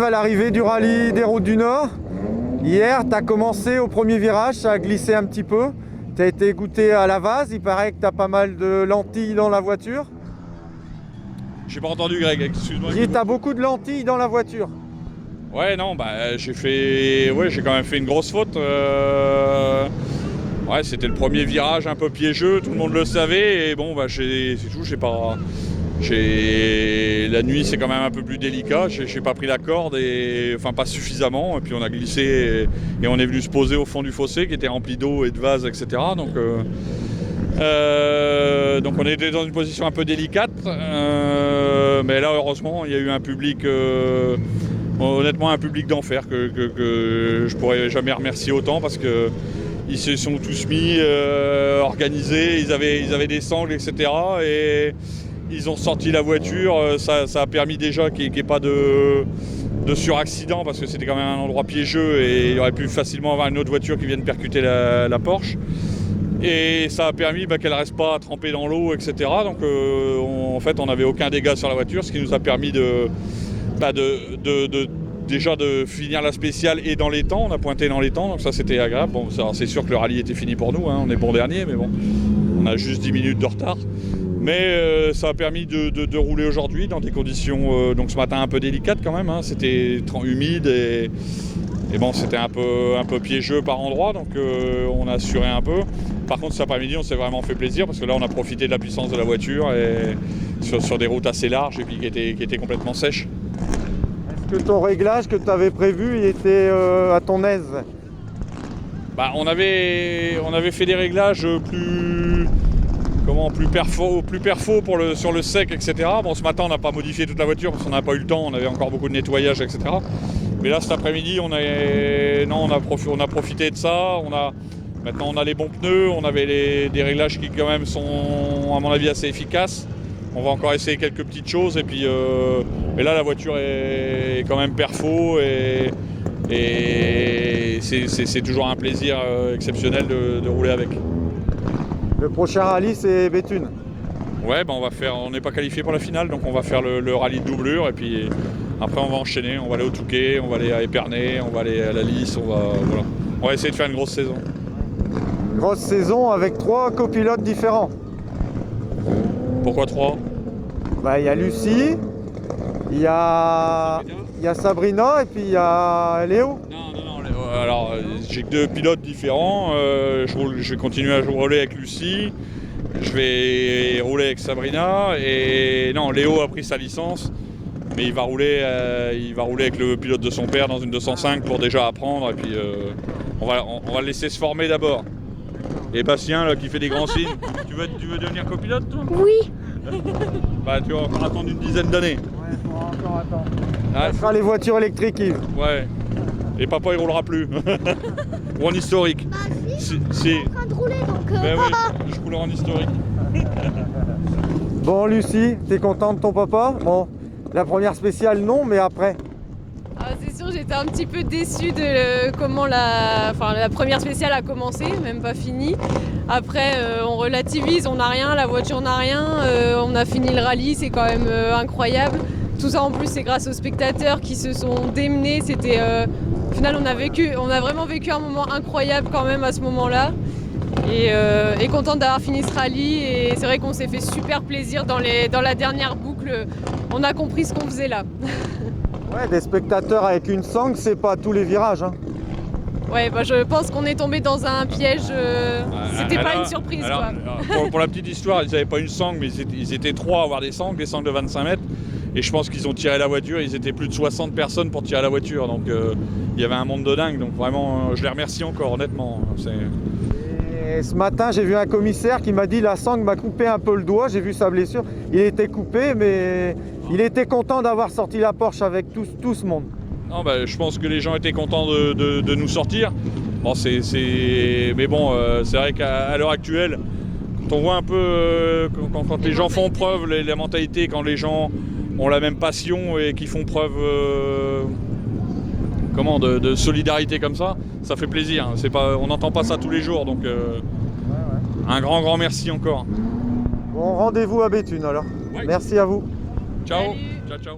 arrive à l'arrivée du rallye des Routes du Nord. Hier, tu as commencé au premier virage, ça a glissé un petit peu. Tu as été goûté à la vase, il paraît que tu as pas mal de lentilles dans la voiture. J'ai pas entendu, Greg, excuse-moi. Tu as beaucoup de lentilles dans la voiture. Ouais, non, bah j'ai quand même fait une grosse faute. Ouais, c'était le premier virage un peu piégeux, tout le monde le savait. Et bon, bah c'est tout, la nuit, c'est quand même un peu plus délicat. J'ai pas pris la corde, enfin pas suffisamment. Et puis on a glissé et on est venu se poser au fond du fossé qui était rempli d'eau et de vases, etc. Donc on était dans une position un peu délicate. Mais là, heureusement, il y a eu un public, honnêtement, un public d'enfer que je pourrais jamais remercier autant parce que ils se sont tous mis organisés. Ils avaient des sangles, etc. Et ils ont sorti la voiture, ça a permis déjà qu'il n'y ait pas de suraccident parce que c'était quand même un endroit piégeux et il aurait pu facilement avoir une autre voiture qui vienne percuter la Porsche. Et ça a permis qu'elle ne reste pas trempée dans l'eau, etc. Donc en fait on n'avait aucun dégât sur la voiture, ce qui nous a permis déjà de finir la spéciale et dans les temps. On a pointé dans les temps, donc ça c'était agréable. Bon, c'est sûr que le rallye était fini pour nous, hein. On est bon dernier, mais bon, on a juste 10 minutes de retard. Mais ça a permis de rouler aujourd'hui dans des conditions, donc ce matin un peu délicates quand même, hein. C'était humide et bon, c'était un peu piégeux par endroits, donc on a assuré un peu. Par contre, cet après-midi, on s'est vraiment fait plaisir parce que là, on a profité de la puissance de la voiture et sur des routes assez larges et puis qui étaient complètement sèches. Est-ce que ton réglage que tu avais prévu, il était à ton aise? On avait fait des réglages plus perfo sur le sec, etc. Bon, ce matin, on n'a pas modifié toute la voiture parce qu'on n'a pas eu le temps, on avait encore beaucoup de nettoyage, etc. Mais là, cet après-midi, on a profité de ça. Maintenant, on a les bons pneus, on avait des réglages qui, quand même, sont, à mon avis, assez efficaces. On va encore essayer quelques petites choses. Et puis, mais là, la voiture est quand même perfo et c'est toujours un plaisir exceptionnel de rouler avec. Le prochain rallye, c'est Béthune. Ouais, on n'est pas qualifié pour la finale, donc on va faire le rallye de doublure et puis après on va enchaîner, on va aller au Touquet, on va aller à Épernay, on va aller à la Lys, on va essayer de faire une grosse saison. Une grosse saison avec 3 copilotes différents. Pourquoi 3? Il y a Lucie, il y a Sabrina et puis il y a Léo. Non, alors j'ai que 2 pilotes différents, je vais continuer à rouler avec Lucie, je vais rouler avec Sabrina et non, Léo a pris sa licence, mais il va rouler avec le pilote de son père dans une 205 pour déjà apprendre et puis on va le laisser se former d'abord. Et Bastien là qui fait des grands signes, tu veux devenir copilote toi? Oui. Tu vas encore attendre une dizaine d'années. Ouais, il faudra encore attendre. Ah, ça sera les voitures électriques, Yves. Ouais. Et papa il roulera plus. Ou en historique. Si. Je suis en train de rouler donc. Ben oui, je roule en historique. Bon Lucie, t'es contente de ton papa? Bon, la première spéciale non, mais après. C'est sûr, j'étais un petit peu déçue de comment la première spéciale a commencé, même pas finie. Après, on relativise, on n'a rien, la voiture n'a rien, on a fini le rallye, c'est quand même incroyable. Tout ça en plus, c'est grâce aux spectateurs qui se sont démenés. C'était, au final, on a vraiment vécu un moment incroyable quand même à ce moment-là. Et contente d'avoir fini ce rallye. Et c'est vrai qu'on s'est fait super plaisir dans la dernière boucle. On a compris ce qu'on faisait là. Ouais, des spectateurs avec une sangle, c'est pas tous les virages. Hein. Ouais, je pense qu'on est tombé dans un piège. C'était pas une surprise. Alors, quoi. Pour la petite histoire, ils n'avaient pas une sangle, mais ils étaient 3 à avoir des sangles de 25 mètres. Et je pense qu'ils ont tiré la voiture. Ils étaient plus de 60 personnes pour tirer la voiture. Donc il y avait un monde de dingue. Donc vraiment, je les remercie encore, honnêtement. Et ce matin, j'ai vu un commissaire qui m'a dit la sangle m'a coupé un peu le doigt. J'ai vu sa blessure. Il était coupé, mais il était content d'avoir sorti la Porsche avec tout ce monde. Non, je pense que les gens étaient contents de nous sortir. Bon, mais bon, c'est vrai qu'à l'heure actuelle, quand on voit un peu quand les gens font preuve, la mentalité, quand les gens ont la même passion et qui font preuve de solidarité comme ça fait plaisir. On n'entend pas ça tous les jours, donc un grand merci encore. Bon, rendez-vous à Béthune alors. Ouais. Merci à vous. Ciao. Salut. Ciao.